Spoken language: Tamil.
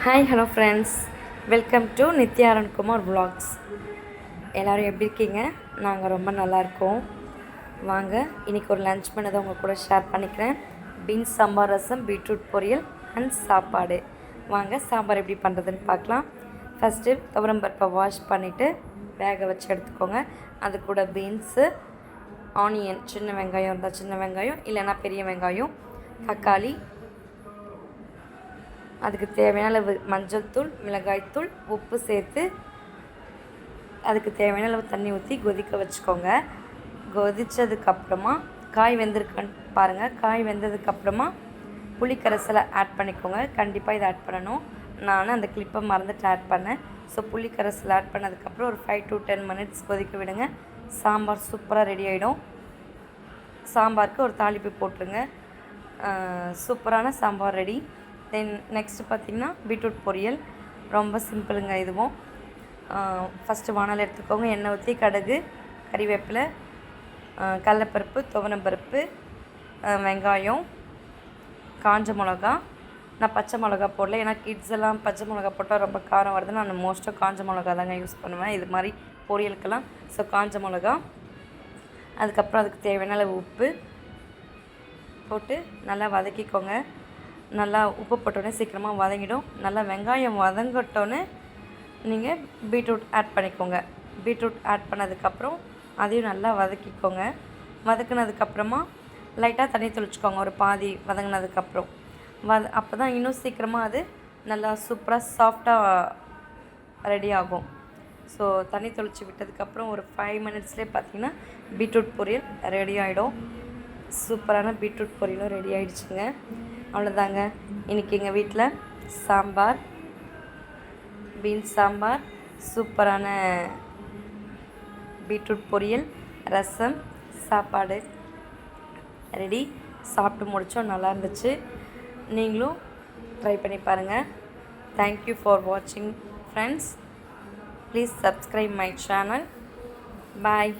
Hi hello friends, welcome to Nithya Arunkumar vlogs. எல்லோரும் எப்படி இருக்கீங்க? நாங்கள் ரொம்ப நல்லாயிருக்கோம். வாங்க இன்றைக்கி ஒரு லன்ச் பண்ணதை உங்கள் கூட ஷேர் பண்ணிக்கிறேன். பீன்ஸ் சாம்பார், ரசம், பீட்ரூட் பொரியல் அண்ட் சாப்பாடு. வாங்க சாம்பார் எப்படி பண்ணுறதுன்னு பார்க்கலாம். ஃபஸ்ட்டு துவரம்பருப்பை வாஷ் பண்ணிவிட்டு வேக வச்சு எடுத்துக்கோங்க. அது கூட பீன்ஸு, ஆனியன், சின்ன வெங்காயம் இருந்தால் சின்ன வெங்காயம், இல்லைன்னா பெரிய வெங்காயம், தக்காளி, அதுக்கு தேவையான அளவு மஞ்சள் தூள், மிளகாய்த்தூள், உப்பு சேர்த்து அதுக்கு தேவையான அளவு தண்ணி ஊற்றி கொதிக்க வச்சுக்கோங்க. கொதித்ததுக்கப்புறமா காய் வெந்திருக்கான்னு பாருங்கள். காய் வெந்ததுக்கப்புறமா புளிக்கரைசலை ஆட் பண்ணிக்கோங்க. கண்டிப்பாக இதை ஆட் பண்ணணும். நான் அந்த கிளிப்பை மறந்துட்டு ஆட் பண்ணேன். ஸோ புளிக்கரைசல் ஆட் பண்ணதுக்கப்புறம் ஒரு 5 to 10 minutes கொதிக்க விடுங்க. சாம்பார் சூப்பராக ரெடி ஆகிடும். சாம்பாருக்கு ஒரு தாளிப்பு போட்டுருங்க. சூப்பரான சாம்பார் ரெடி. தென் நெக்ஸ்ட்டு பார்த்திங்கன்னா பீட்ரூட் பொரியல். ரொம்ப சிம்பிளுங்க இதுவும். ஃபஸ்ட்டு வானல் எடுத்துக்கோங்க. எண்ணெய் ஊற்றி கடுகு, கறிவேப்பிலை, கடலைப்பருப்பு, துவரம்பருப்பு, வெங்காயம், காஞ்ச மிளகா. நான் பச்சை மிளகா போடல, ஏன்னா கிட்ஸ் எல்லாம் பச்சை மிளகா போட்டால் ரொம்ப காரம் வருது. நான் மோஸ்ட்டாக காஞ்ச மிளகா தாங்க யூஸ் பண்ணுவேன் இது மாதிரி பொரியலுக்கெல்லாம். ஸோ காஞ்ச மிளகா, அதுக்கப்புறம் அதுக்கு தேவையான அளவு உப்பு போட்டு நல்லா வதக்கிக்கோங்க. நல்லா உப்பு போட்டோன்னே சீக்கிரமாக வதங்கிடும். நல்லா வெங்காயம் வதங்கட்டோன்னே நீங்கள் பீட்ரூட் ஆட் பண்ணிக்கோங்க. பீட்ரூட் ஆட் பண்ணதுக்கப்புறம் அதையும் நல்லா வதக்கிக்கோங்க. வதக்குனதுக்கப்புறமா லைட்டாக தண்ணி தெளிச்சுக்கோங்க. ஒரு பாதி வதங்கினதுக்கப்புறம் அப்போ தான் இன்னும் சீக்கிரமாக அது நல்லா சூப்பராக சாஃப்டாக ரெடி ஆகும். ஸோ தண்ணி தெளித்து விட்டதுக்கப்புறம் ஒரு 5 minutesலேயே பார்த்திங்கன்னா பீட்ரூட் பொரியல் ரெடி ஆகிடும். சூப்பரான பீட்ரூட் பொரியலும் ரெடி ஆகிடுச்சுங்க. அவ்வளோதாங்க. இன்றைக்கி எங்கள் வீட்டில் சாம்பார், பீன்ஸ் சாம்பார், சூப்பரான பீட்ரூட் பொரியல், ரசம், சாப்பாடு ரெடி. சாப்பிட்டு முடித்தோம். நல்லா இருந்துச்சு. நீங்களும் ட்ரை பண்ணி பாருங்கள். தேங்க்யூ ஃபார் வாட்சிங் friends. Please subscribe my channel. Bye.